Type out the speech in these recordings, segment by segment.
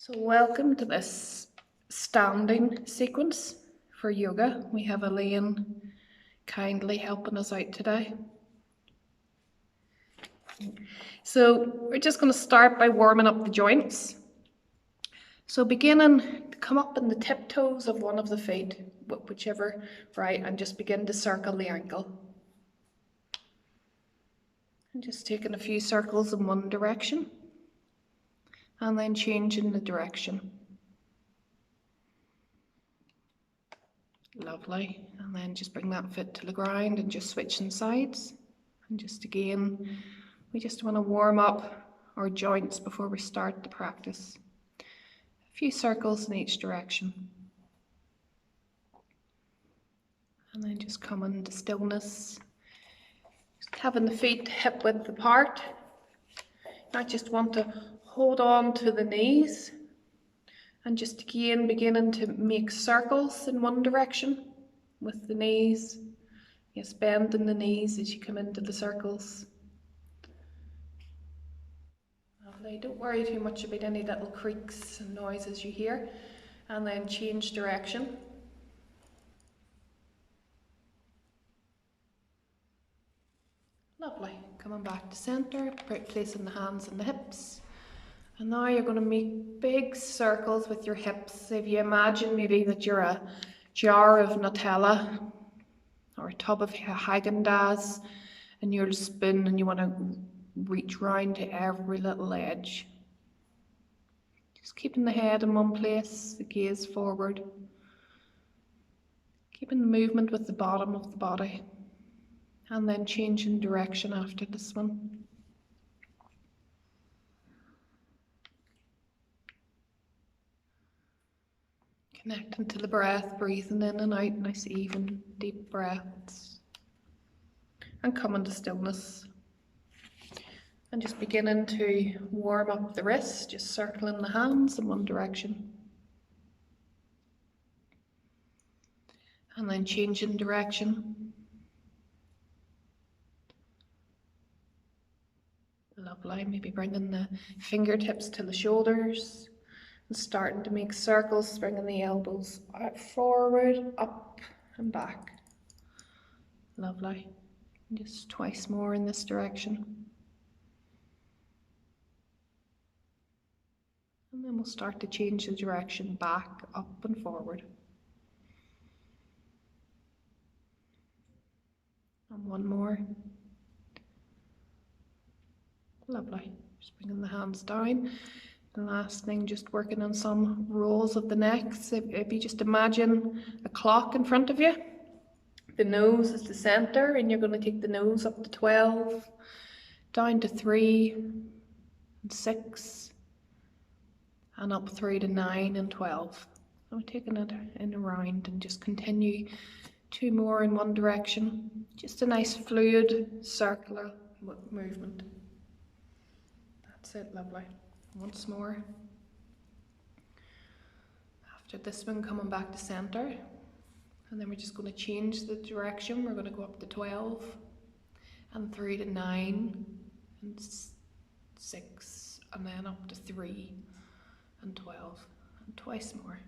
So welcome to this standing sequence for yoga. We have Elaine kindly helping us out today. So we're just going to start by warming up the joints. So beginning to come up in the tiptoes of one of the feet, whichever, right, and just begin to circle the ankle. And just taking a few circles in one direction and then changing the direction. Lovely. And then just bring that foot to the ground and just switching sides. And just again, we just want to warm up our joints before we start the practice. A few circles in each direction. And then just come into stillness. Just having the feet hip width apart. I just want to hold on to the knees. And just again beginning to make circles in one direction with the knees. Yes, bending the knees as you come into the circles. Lovely. Don't worry too much about any little creaks and noises you hear. And then change direction. Lovely. Coming back to centre, placing the hands on the hips. And now you're going to make big circles with your hips. If you imagine maybe that you're a jar of Nutella or a tub of Haagen-Dazs and you're a spoon and you want to reach round to every little edge. Just keeping the head in one place, the gaze forward. Keeping the movement with the bottom of the body. And then changing direction after this one. Connecting to the breath, breathing in and out, nice even deep breaths. And coming to stillness. And just beginning to warm up the wrists, just circling the hands in one direction. And then changing direction. Lovely, maybe bringing the fingertips to the shoulders. And starting to make circles, bringing the elbows out forward, up and back. Lovely. And just twice more in this direction. And then we'll start to change the direction back, up and forward. And one more. Lovely. Just bringing the hands down. The last thing, just working on some rolls of the neck. So if you just imagine a clock in front of you, the nose is the center, and you're going to take the nose up to 12, down to 3, and 6, and up through to 9 and 12. So we're taking it in around and just continue 2 more in one direction. Just a nice fluid circular movement. That's it, lovely. Once more. After this one, coming back to centre. And then we're just going to change the direction. We're going to go up to 12 and through to 9 and 6 and then up to 3 and 12 and twice more.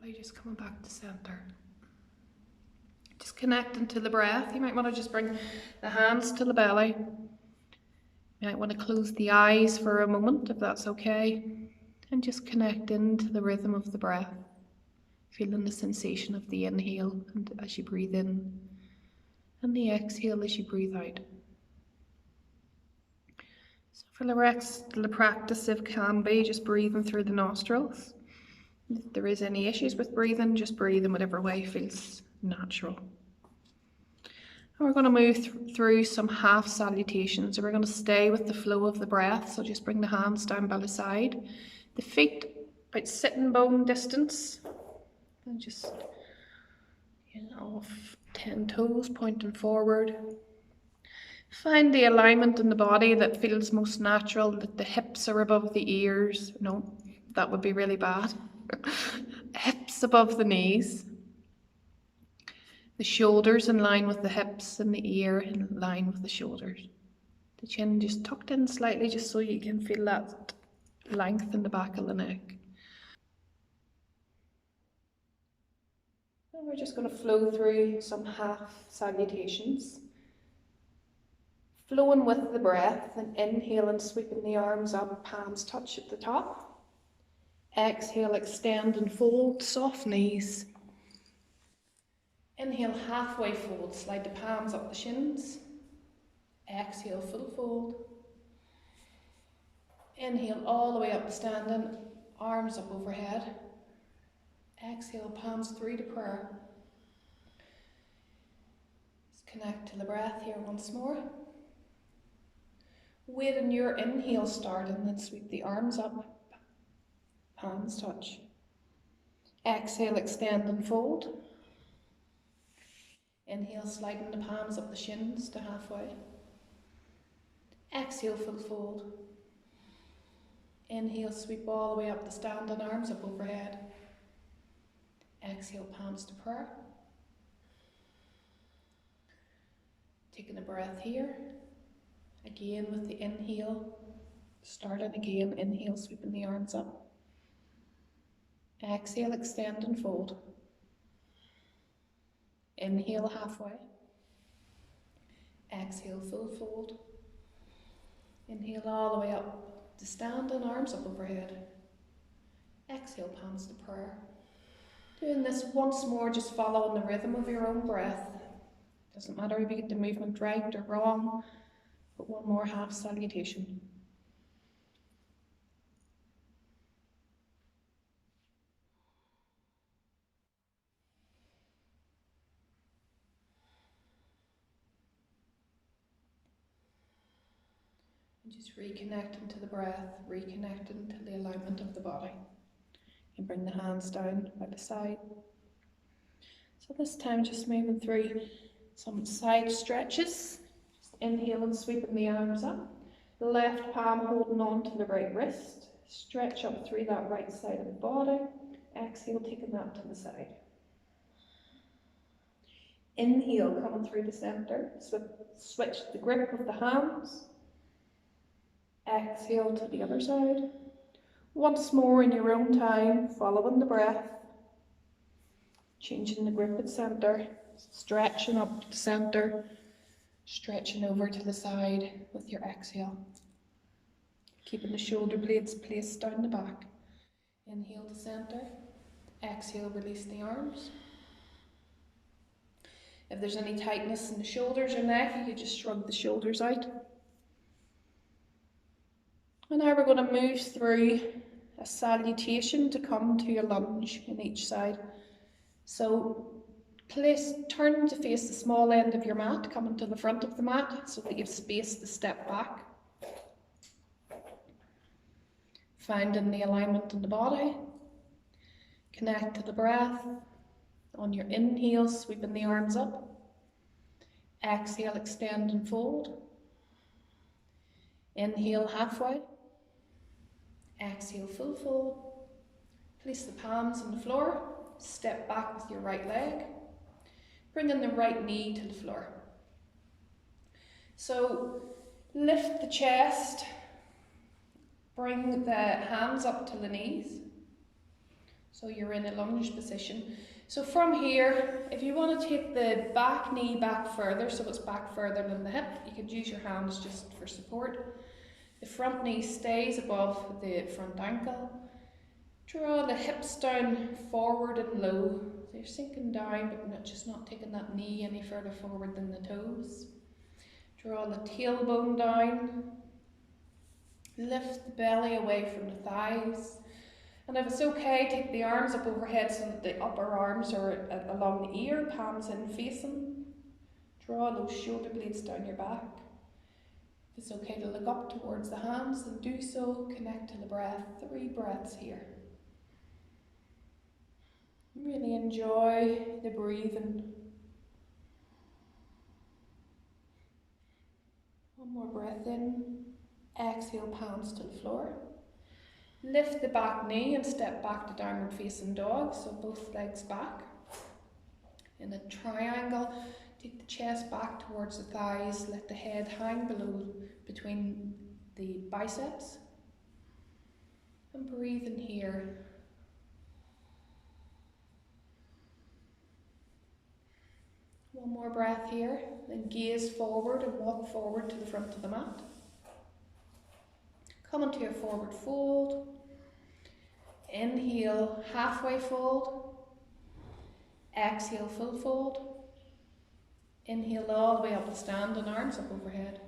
Lovely, just coming back to centre. Just connecting to the breath. You might want to just bring the hands to the belly. You might want to close the eyes for a moment if that's okay. And just connect into the rhythm of the breath. Feeling the sensation of the inhale and as you breathe in. And the exhale as you breathe out. So for the rest of the practice, it can be just breathing through the nostrils. If there is any issues with breathing, just breathe in whatever way feels natural. And we're going to move through some half salutations. So we're going to stay with the flow of the breath. So just bring the hands down by the side. The feet about sitting bone distance. And just, off 10 toes, pointing forward. Find the alignment in the body that feels most natural, that the hips are above the ears. No, that would be really bad. Hips above the knees. The shoulders in line with the hips and the ear in line with the shoulders. The chin just tucked in slightly just so you can feel that length in the back of the neck. And we're just going to flow through some half salutations. Flowing with the breath and inhale and sweeping the arms up, palms touch at the top. Exhale, extend and fold, soft knees. Inhale, halfway fold, slide the palms up the shins. Exhale, full fold. Inhale all the way up to standing, arms up overhead. Exhale, palms through to prayer. Just connect to the breath here once more. Wait on your inhale start and then sweep the arms up, palms touch. Exhale, extend and fold. Inhale, sliding the palms up the shins to halfway. Exhale, full fold. Inhale, sweep all the way up to standing, arms up overhead. Exhale, palms to prayer. Taking a breath here. Again with the inhale. Starting again, inhale, sweeping the arms up. Exhale, extend and fold. Inhale halfway. Exhale, full fold. Inhale all the way up to standing, arms up overhead. Exhale, palms to prayer. Doing this once more, just following the rhythm of your own breath. Doesn't matter if you get the movement right or wrong, but one more half salutation. And just reconnecting to the breath, reconnecting to the alignment of the body. And bring the hands down by the side. So this time just moving through some side stretches. Just inhale and sweeping the arms up. Left palm holding on to the right wrist. Stretch up through that right side of the body. Exhale, taking that to the side. Inhale, coming through the center. Switch the grip of the hands. Exhale to the other side. Once more in your own time, following the breath. Changing the grip at center. Stretching up to the center. Stretching over to the side with your exhale. Keeping the shoulder blades placed down the back. Inhale to center. Exhale, release the arms. If there's any tightness in the shoulders or neck, you could just shrug the shoulders out. And now we're going to move through a salutation to come to a lunge in each side. So turn to face the small end of your mat, coming to the front of the mat so that you have space to step back. Finding the alignment in the body. Connect to the breath. On your inhale, sweeping the arms up. Exhale, extend and fold. Inhale halfway. Exhale, full fold. Place the palms on the floor. Step back with your right leg. Bring in the right knee to the floor. So lift the chest. Bring the hands up to the knees. So you're in a lunge position. So from here, if you want to take the back knee back further, so it's back further than the hip, you could use your hands just for support. The front knee stays above the front ankle. Draw the hips down forward and low. So you're sinking down, but just not taking that knee any further forward than the toes. Draw the tailbone down. Lift the belly away from the thighs. And if it's okay, take the arms up overhead so that the upper arms are along the ear, palms in facing. Draw those shoulder blades down your back. If it's okay to look up towards the hands, then do so. Connect to the breath. 3 breaths here. Really enjoy the breathing. One more breath in. Exhale, palms to the floor. Lift the back knee and step back to downward facing dog, so both legs back. in a triangle. Take the chest back towards the thighs, let the head hang below between the biceps. And breathe in here. One more breath here, then gaze forward and walk forward to the front of the mat. Come into a forward fold. Inhale, halfway fold. Exhale, full fold. Inhale all the way up to standing, arms up overhead.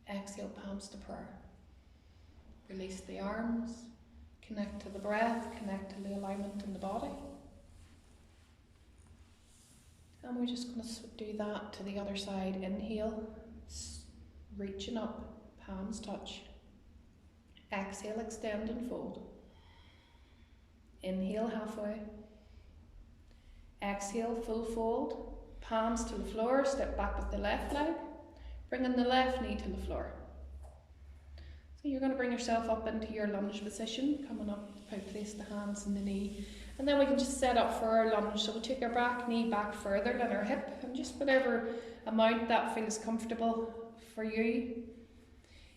Exhale, palms to prayer. Release the arms. Connect to the breath, connect to the alignment in the body. And we're just going to do that to the other side. Inhale, reaching up, palms touch. Exhale, extend and fold. Inhale, halfway. Exhale, full fold. Palms to the floor, step back with the left leg. Bringing the left knee to the floor. So you're going to bring yourself up into your lunge position, coming up, place the hands in the knee. And then we can just set up for our lunge. So we'll take our back knee back further than our hip, and just whatever amount that feels comfortable for you.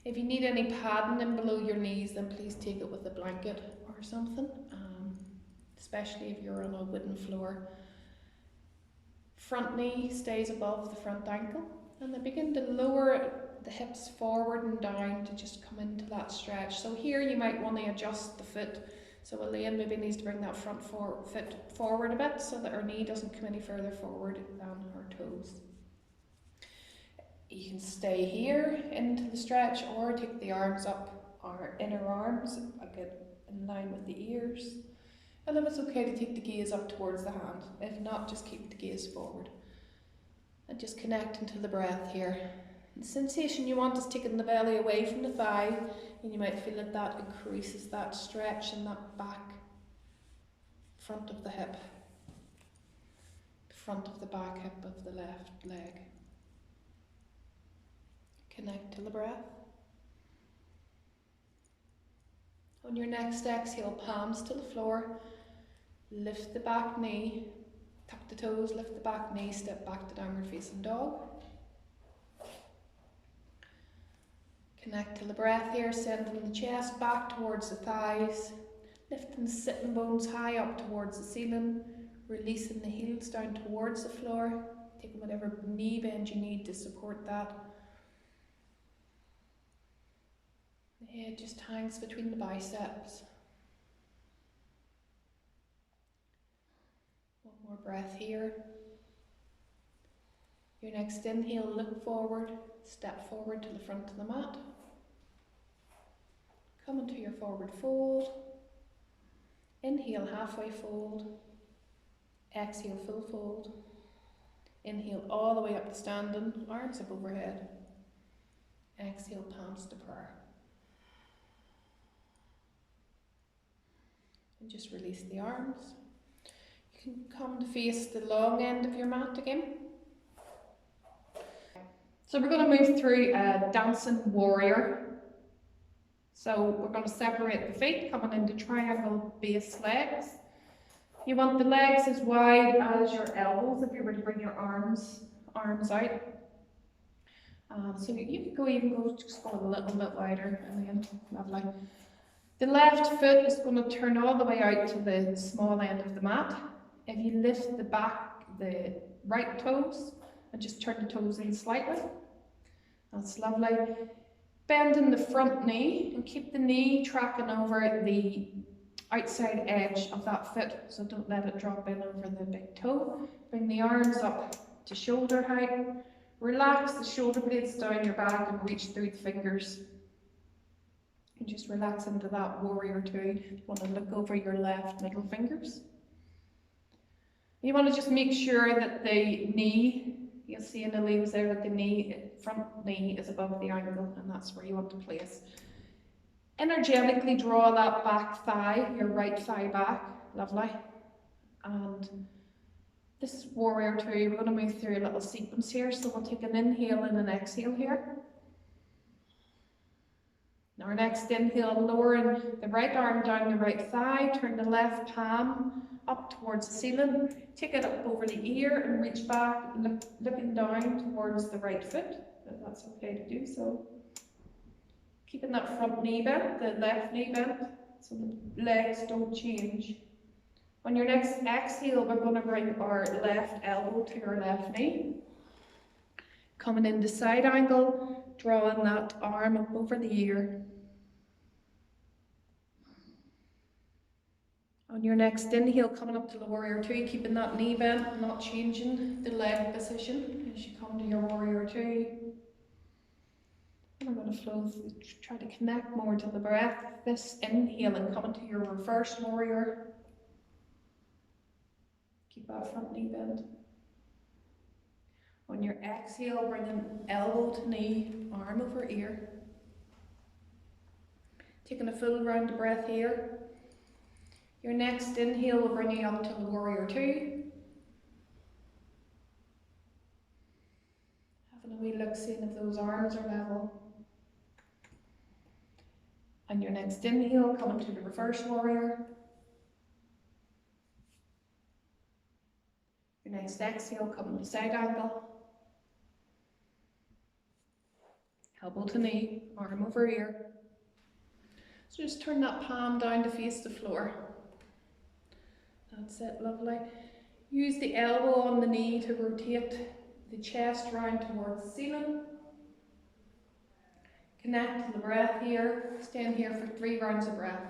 If you need any padding in below your knees, then please take it with a blanket or something, especially if you're on a wooden floor. Front knee stays above the front ankle, and then begin to lower the hips forward and down to just come into that stretch. So here you might want to adjust the foot. So Elaine maybe needs to bring that foot forward a bit so that her knee doesn't come any further forward than her toes. You can stay here into the stretch or take the arms up, our inner arms, again in line with the ears. And if it's okay to take the gaze up towards the hand, if not, just keep the gaze forward. And just connect into the breath here. The sensation you want is taking the belly away from the thigh, and you might feel that that increases that stretch in that back, front of the hip, front of the back hip of the left leg. Connect to the breath. On your next exhale, palms to the floor. Lift the back knee, tuck the toes, lift the back knee, step back to downward facing dog. Connect to the breath here, sending the chest back towards the thighs, lifting the sitting bones high up towards the ceiling, releasing the heels down towards the floor, taking whatever knee bend you need to support that. The head just hangs between the biceps. More breath here. Your next inhale, look forward, step forward to the front of the mat. Come into your forward fold. Inhale, halfway fold. Exhale, full fold. Inhale all the way up to standing, arms up overhead. Exhale, palms to prayer. And just release the arms. You can come to face the long end of your mat again. So we're going to move through a dancing warrior. So we're going to separate the feet, coming into triangle base legs. You want the legs as wide as your elbows if you were to bring your arms out. So you could just go a little bit wider, and then lovely. The left foot is going to turn all the way out to the small end of the mat. If you lift the right toes and just turn the toes in slightly, that's lovely. Bending the front knee and keep the knee tracking over the outside edge of that foot, so don't let it drop in over the big toe. Bring the arms up to shoulder height. Relax the shoulder blades down your back and reach through the fingers. And just relax into that warrior two. You want to look over your left middle fingers. You want to just make sure that the knee, you'll see in the leaves there that the front knee is above the ankle, and that's where you want to place. Energetically draw that back thigh, your right thigh back, lovely. And this is warrior two. We're going to move through a little sequence here, so we'll take an inhale and an exhale here. Now our next inhale, lowering the right arm down the right thigh, turn the left palm up towards the ceiling, take it up over the ear and reach back, looking down towards the right foot, if that's okay to do so. Keeping that front knee bent, the left knee bent, so the legs don't change. On your next exhale, we're going to bring our left elbow to our left knee. Coming into side angle, drawing that arm up over the ear. On your next inhale, coming up to the warrior two, keeping that knee bent, not changing the leg position as you come to your warrior two. And I'm going to flow, try to connect more to the breath. This inhale and coming to your reverse warrior. Keep that front knee bent. On your exhale, bringing elbow to knee, arm over ear. Taking a full round of breath here. Your next inhale will bring you up to the warrior two. Having a wee look, seeing if those arms are level. And your next inhale, coming to the reverse warrior. Your next exhale, coming to side angle. Elbow to knee, arm over ear. So just turn that palm down to face the floor. That's it, lovely. Use the elbow on the knee to rotate the chest round towards the ceiling. Connect to the breath here. Stay in here for 3 rounds of breath.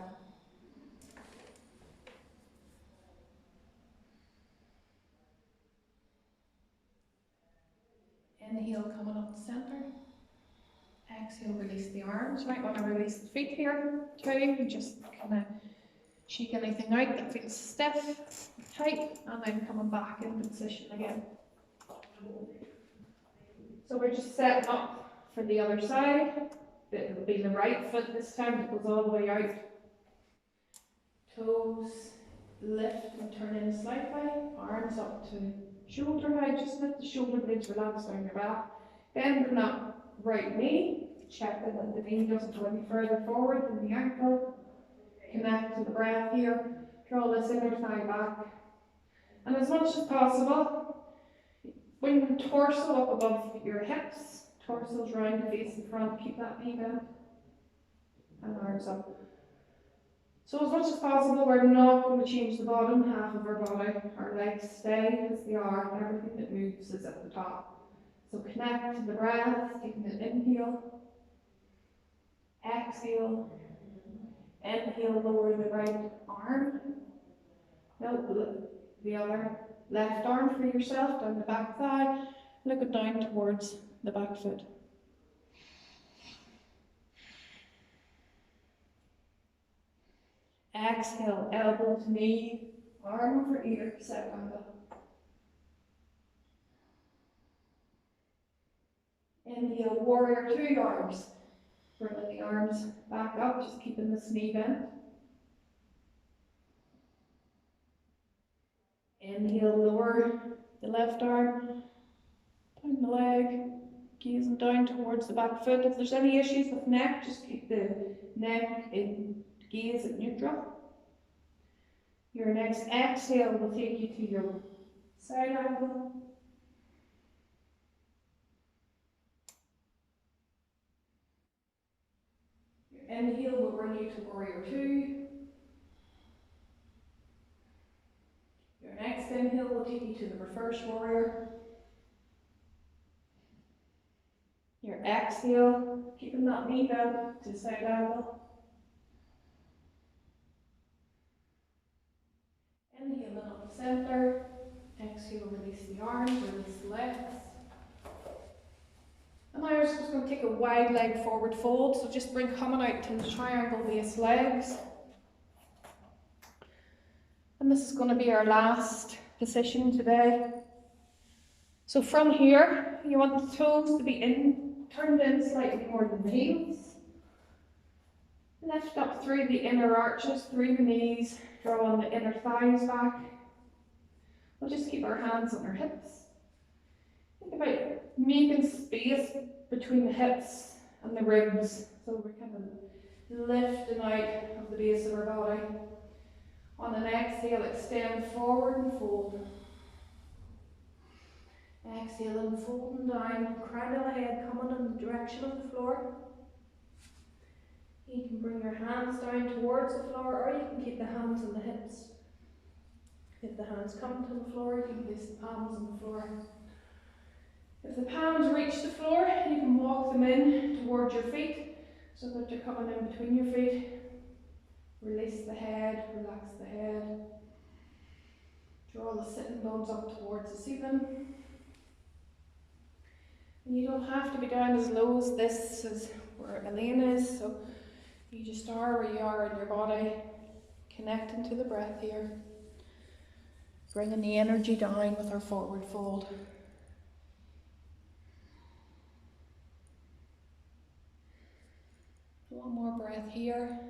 Inhale, coming up the centre. Exhale, release the arms. You might want to release the feet here too. Just kind of shake anything out that feels stiff, tight, and then coming back into position again. So we're just setting up for the other side. It'll be the right foot this time, it goes all the way out. Toes lift and turn in slightly. Arms up to shoulder height. Just let the shoulder blades relax down your back. Bending that right knee. Checking that the knee doesn't go any further forward than the ankle. Connect to the breath here. Draw this inner thigh back. And as much as possible, bring the torso up above your hips. Torso's round to face the front. Keep that knee bent. And arms up. So as much as possible, we're not going to change the bottom half of our body. Our legs stay as they are, and everything that moves is at the top. So connect to the breath, taking an inhale, exhale, inhale, lower the right arm. No, the other left arm for yourself, down the back thigh, looking down towards the back foot. Exhale, elbow to knee, arm over ear, side angle. Inhale, warrior two arms. Bringing the arms back up, just keeping this knee bent. Inhale, lower the left arm, down the leg, gazing down towards the back foot. If there's any issues with neck, just keep the neck in gaze at neutral. Your next exhale will take you to your side angle. Your inhale will bring you to warrior two. Your next inhale will take you to the reverse warrior. Your exhale, keeping that knee bent to side angle. Inhale up the centre. Exhale, release the arms, release the legs. And now we're just going to take a wide leg forward fold. So just bring coming out to the triangle base legs. And this is going to be our last position today. So from here, you want the toes to be turned in slightly more than the heels. Lift up through the inner arches, through the knees, drawing the inner thighs back. We'll just keep our hands on our hips. Think about making space between the hips and the ribs. So we're kind of lifting out of the base of our body. On an exhale, extend forward and fold. Exhale and folding down, crown of the head coming in the direction of the floor. You can bring your hands down towards the floor, or you can keep the hands on the hips. If the hands come to the floor, you can place the palms on the floor. If the palms reach the floor, you can walk them in towards your feet so that you're coming in between your feet. Release the head, relax the head. Draw the sitting bones up towards the ceiling. And you don't have to be down as low as this, as where Elaine is, so you just are where you are in your body, connecting to the breath here. Bringing the energy down with our forward fold. One more breath here.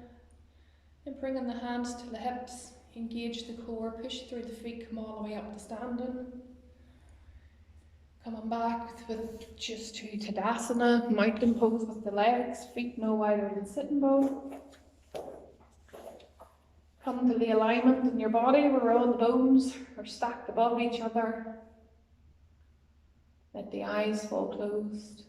And bringing the hands to the hips, engage the core, push through the feet, come all the way up to standing. Coming back with just to Tadasana, mountain pose with the legs, feet no wider than sitting bone. Come to the alignment in your body where all the bones are stacked above each other. Let the eyes fall closed.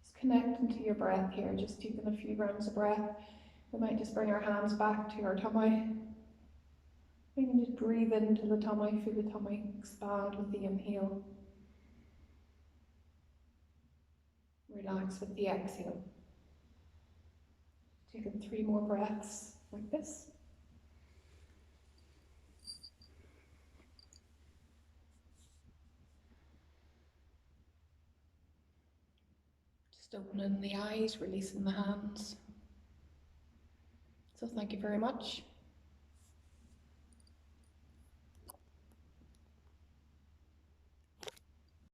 Just connecting to your breath here, just taking a few rounds of breath. We might just bring our hands back to our tummy. We can just breathe into the tummy, feel the tummy expand with the inhale. Relax with the exhale. Taking 3 more breaths like this. Just opening the eyes, releasing the hands. So thank you very much.